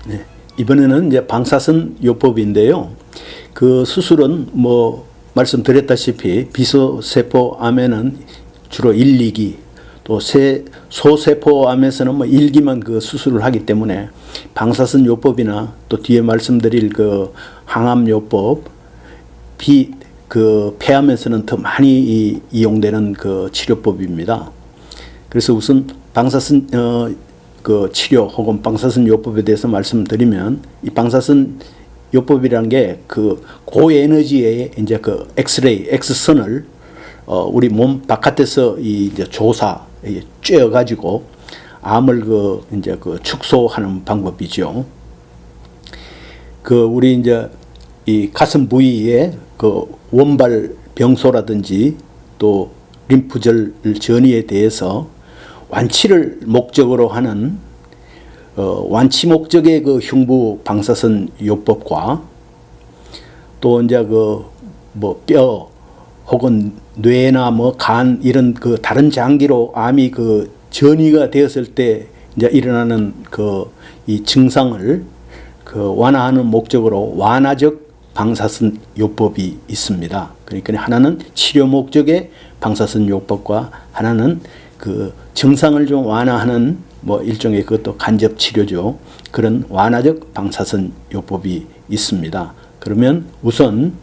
네. 이번에는 이제 방사선 요법인데요. 그 수술은 뭐 말씀드렸다시피 비소세포암에는 주로 1, 2기, 또 소세포암에서는 뭐 1기만 그 수술을 하기 때문에 방사선 요법이나 또 뒤에 말씀드릴 그 항암 요법, 그 폐암에서는 더 많이 이용되는 그 치료법입니다. 그래서 우선 방사선 그 치료 혹은 방사선 요법에 대해서 말씀드리면, 이 방사선 요법이라는 게 그 고에너지의 이제 그 엑스레이, 엑스선을 우리 몸 바깥에서 이제 쬐어 가지고 암을 그 이제 그 축소하는 방법이죠. 그 우리 이제 이 가슴 부위에 그 원발 병소라든지 또 림프절 전이에 대해서 완치를 목적으로 하는 완치 목적의 그 흉부 방사선 요법과, 또 이제 그 뭐 뼈 혹은 뇌나 뭐 간 이런 그 다른 장기로 암이 그 전이가 되었을 때 이제 일어나는 그 이 증상을 그 완화하는 목적으로 완화적 방사선 요법이 있습니다. 그러니까 하나는 치료 목적의 방사선 요법과 하나는 그 증상을 좀 완화하는 뭐 일종의 그것도 간접 치료죠. 그런 완화적 방사선 요법이 있습니다. 그러면 우선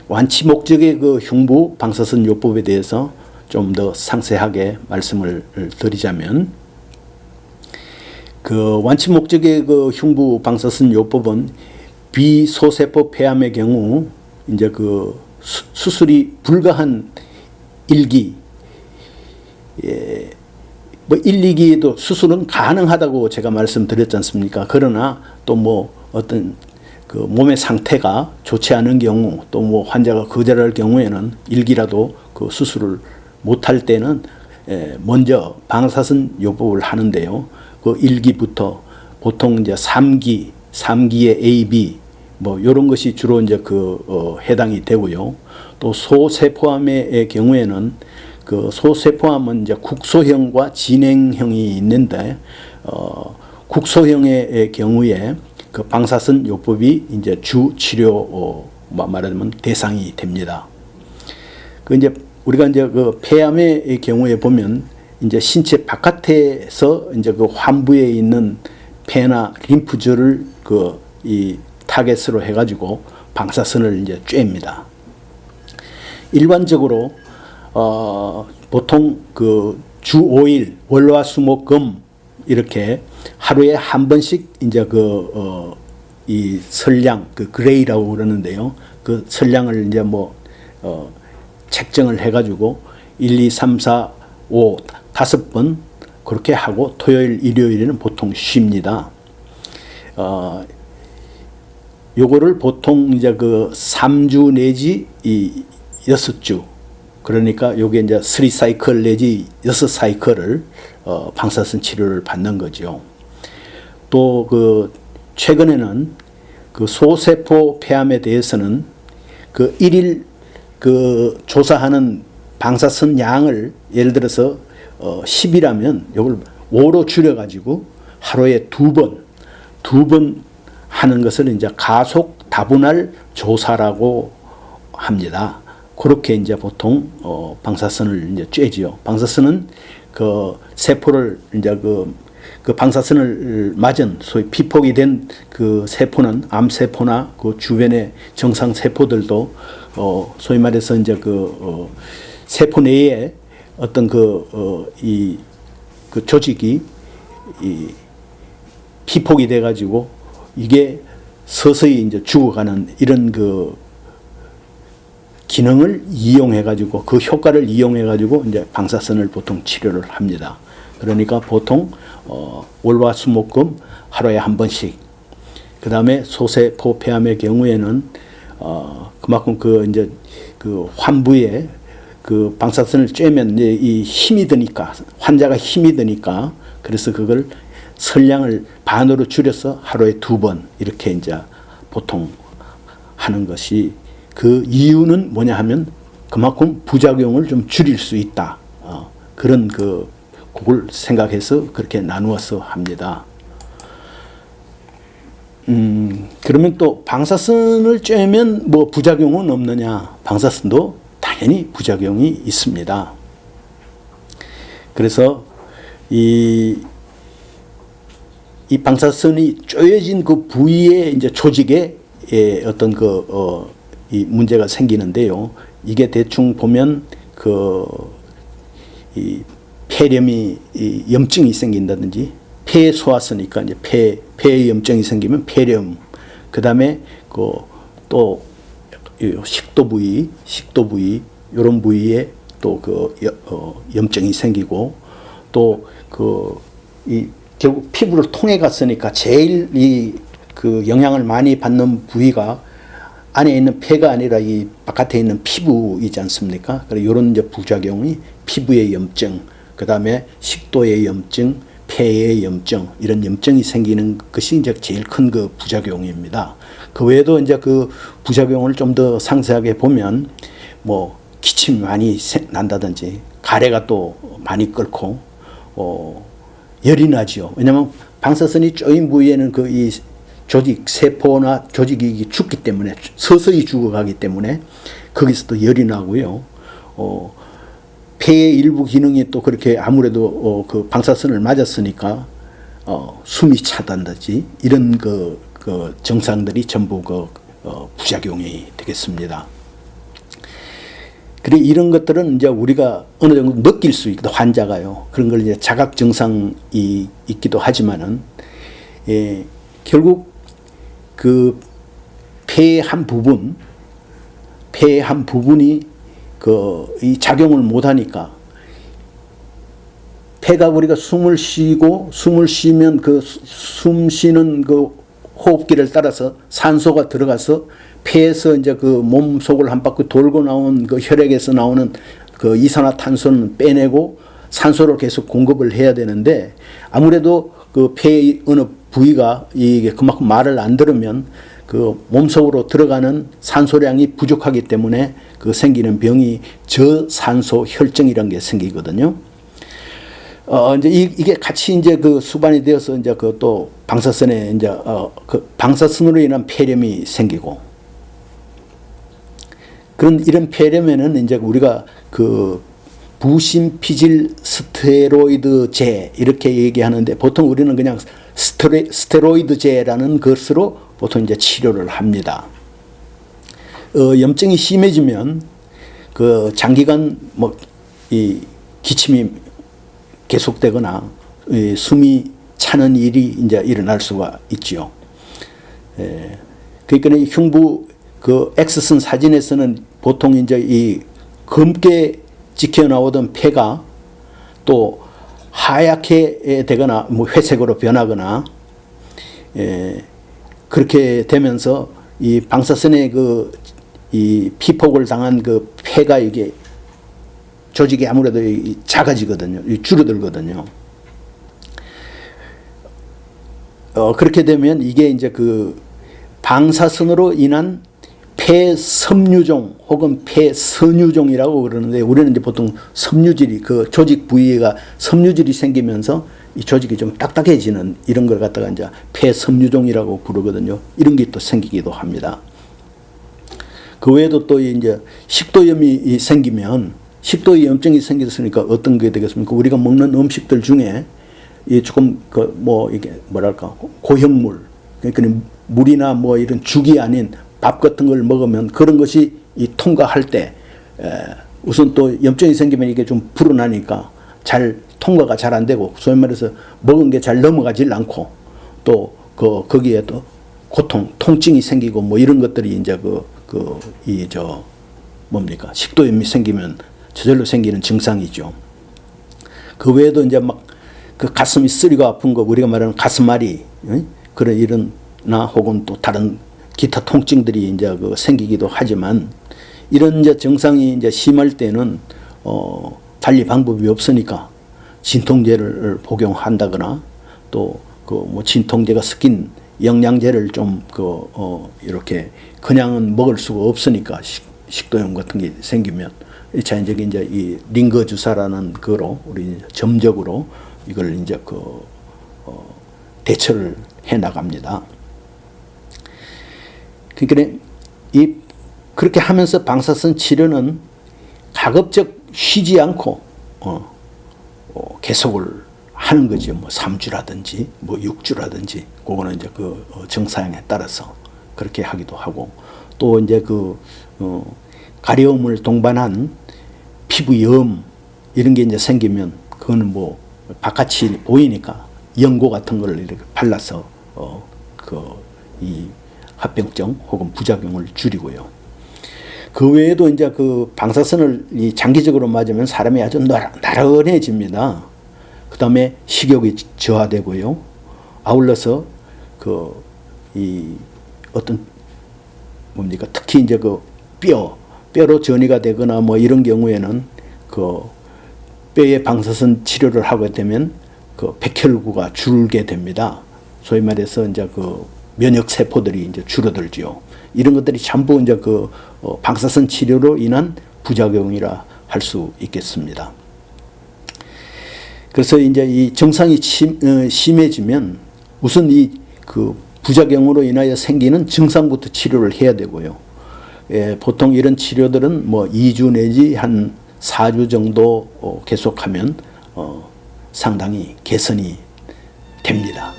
완치 목적의 그 흉부 방사선 요법에 대해서 좀 더 상세하게 말씀을 드리자면, 그 완치 목적의 그 흉부 방사선 요법은 비소세포 폐암의 경우 이제 그 수술이 불가한 1기, 뭐 1, 2기에도 수술은 가능하다고 제가 말씀드렸지 않습니까? 그러나 또 뭐 어떤 그 몸의 상태가 좋지 않은 경우, 또 뭐 환자가 거절할 경우에는 1기라도 그 수술을 못할 때는 먼저 방사선 요법을 하는데요. 그 1기부터 보통 이제 3기의 A, B 뭐 이런 것이 주로 이제 그 해당이 되고요. 또 소세포암의 경우에는 그 소세포암은 이제 국소형과 진행형이 있는데, 국소형의 경우에 그 방사선 요법이 이제 주 치료 말하자면 대상이 됩니다. 그 이제 우리가 이제 그 폐암의 경우에 보면 이제 신체 바깥에서 이제 그 환부에 있는 폐나 림프절을 그 이 타겟으로 해가지고 방사선을 이제 쬐입니다. 일반적으로 보통 그 주 5일 월화수목금 이렇게 하루에 한 번씩 이제 이 설량, 그 그레이라고 그러는데요. 그 설량을 이제 뭐 책정을 해가지고 1, 2, 3, 4, 5, 5번 그렇게 하고 토요일, 일요일에는 보통 쉽니다. 요거를 보통 이제 그 3주 내지 6주, 그러니까 요게 이제 3사이클 내지 6사이클을 방사선 치료를 받는 거죠. 또 그 최근에는 그 소세포 폐암에 대해서는 그 1일 그 조사하는 방사선 양을 예를 들어서 10이라면 요걸 5로 줄여 가지고 하루에 2번 하는 것을 이제 가속 다분할 조사라고 합니다. 그렇게 이제 보통 방사선을 이제 쬐지요. 방사선은 그 세포를 이제 그 방사선을 맞은 소위 피폭이 된 그 세포는 암세포나 그 주변의 정상 세포들도 소위 말해서 이제 그 세포 내에 어떤 그 조직이 피폭이 돼 가지고 이게 서서히 이제 죽어가는 이런 그 기능을 이용해 가지고, 그 효과를 이용해 가지고 이제 방사선을 보통 치료를 합니다. 그러니까 보통 월화수목금 하루에 한 번씩. 그 다음에 소세포 폐암의 경우에는 그만큼 그 이제 그 환부에 그 방사선을 쬐면 이제 이 힘이 드니까, 환자가 힘이 드니까, 그래서 그걸 설량을 반으로 줄여서 하루에 2번 이렇게 이제 보통 하는 것이, 그 이유는 뭐냐 하면 그만큼 부작용을 좀 줄일 수 있다. 그런 그걸 생각해서 그렇게 나누어서 합니다. 그러면 또 방사선을 쬐면 뭐 부작용은 없느냐? 방사선도 당연히 부작용이 있습니다. 그래서 이 방사선이 쪼여진 그 부위에 이제 조직에 어떤 이 문제가 생기는데요. 이게 대충 보면 이 폐렴이 염증이 생긴다든지 폐에 쏘았으니까 이제 폐에 염증이 생기면 폐렴, 그 다음에 또 식도 부위 이런 부위에 또 염증이 생기고 또 이 결국 피부를 통해 갔으니까 제일 영향을 많이 받는 부위가 안에 있는 폐가 아니라 이 바깥에 있는 피부이지 않습니까? 그래서 이런 이제 부작용이 피부의 염증, 그 다음에 식도의 염증, 폐의 염증, 이런 염증이 생기는 것이 이제 제일 큰 그 부작용입니다. 그 외에도 이제 그 부작용을 좀 더 상세하게 보면 뭐 기침이 많이 난다든지 가래가 또 많이 끓고 열이 나지요. 왜냐하면 방사선이 쪼인 부위에는 이 조직, 세포나 조직이 죽기 때문에 서서히 죽어가기 때문에 거기서 또 열이 나고요. 폐의 일부 기능이 또 그렇게 아무래도 그 방사선을 맞았으니까 숨이 차단다지 이런 증상들이 전부 부작용이 되겠습니다. 그래 이런 것들은 이제 우리가 어느 정도 느낄 수 있다, 환자가요. 그런 걸 이제 자각 증상이 있기도 하지만은 결국 그 폐의 한 부분이 이 작용을 못 하니까 폐가 우리가 숨을 쉬면 숨 쉬는 호흡기를 따라서 산소가 들어가서 폐에서 이제 몸 속을 한 바퀴 돌고 나온 혈액에서 나오는 이산화탄소는 빼내고 산소를 계속 공급을 해야 되는데 아무래도 폐의 어느 부위가 이게 그만큼 말을 안 들으면 몸속으로 들어가는 산소량이 부족하기 때문에 생기는 병이 저산소 혈증이라는 게 생기거든요. 이제 이게 같이 이제 수반이 되어서 이제 또 방사선에 이제 방사선으로 인한 폐렴이 생기고 이런 폐렴에는 이제 우리가 부심피질 스테로이드제 이렇게 얘기하는데 보통 우리는 그냥 스테로이드제라는 것으로 보통 이제 치료를 합니다. 염증이 심해지면 장기간 이 기침이 계속되거나 숨이 차는 일이 이제 일어날 수가 있지요. 그러니까 흉부 X선 사진에서는 보통 이제 이 검게 찍혀 나오던 폐가 또 하얗게 되거나 회색으로 변하거나 그렇게 되면서 이 방사선에 이 피폭을 당한 폐가 이게 조직이 아무래도 작아지거든요. 줄어들거든요. 그렇게 되면 이게 이제 방사선으로 인한 폐섬유종 혹은 폐선유종이라고 그러는데 우리는 이제 보통 섬유질이 조직 부위가 섬유질이 생기면서 이 조직이 좀 딱딱해지는 이런 걸 갖다가 이제 폐섬유종이라고 부르거든요. 이런 게 또 생기기도 합니다. 그 외에도 또 이제 식도염이 생기면 식도에 염증이 생겼으니까 어떤 게 되겠습니까? 우리가 먹는 음식들 중에 조금 이게 뭐랄까 고형물 그러니까 물이나 이런 죽이 아닌 밥 같은 걸 먹으면 그런 것이 통과할 때 우선 또 염증이 생기면 이게 좀 불어나니까 잘 통과가 잘 안 되고 소위 말해서 먹은 게 잘 넘어가질 않고 또 거기에 또 통증이 생기고 이런 것들이 이제 뭡니까 식도염이 생기면 저절로 생기는 증상이죠. 그 외에도 이제 가슴이 쓰리고 아픈 거 우리가 말하는 가슴앓이 그런 일은나 혹은 또 다른 기타 통증들이 이제 생기기도 하지만 이런 이제 증상이 이제 심할 때는 달리 방법이 없으니까 진통제를 복용한다거나 또 진통제가 섞인 영양제를 좀 이렇게 그냥은 먹을 수가 없으니까 식도염 같은 게 생기면 자연적인 이제 이 링거 주사라는 거로 우리 점적으로 이걸 이제 대처를 해 나갑니다. 그러니까 그렇게 하면서 방사선 치료는 가급적 쉬지 않고 계속을 하는 거죠. 뭐 3주라든지 뭐 6주라든지 그거는 이제 그 증상에 따라서 그렇게 하기도 하고, 또 이제 가려움을 동반한 피부염 이런 게 이제 생기면 그거는 뭐 바깥이 보이니까 연고 같은 걸 이렇게 발라서 이 합병증 혹은 부작용을 줄이고요. 그 외에도 이제 그 방사선을 장기적으로 맞으면 사람이 아주 나른해집니다. 그 다음에 식욕이 저하되고요. 아울러서 특히 이제 뼈로 전이가 되거나 뭐 이런 경우에는 뼈에 방사선 치료를 하게 되면 백혈구가 줄게 됩니다. 소위 말해서 이제 면역 세포들이 이제 줄어들죠. 이런 것들이 전부 이제 방사선 치료로 인한 부작용이라 할 수 있겠습니다. 그래서 이제 이 증상이 심해지면 우선 부작용으로 인하여 생기는 증상부터 치료를 해야 되고요. 보통 이런 치료들은 뭐 2주 내지 한 4주 정도 계속하면 상당히 개선이 됩니다.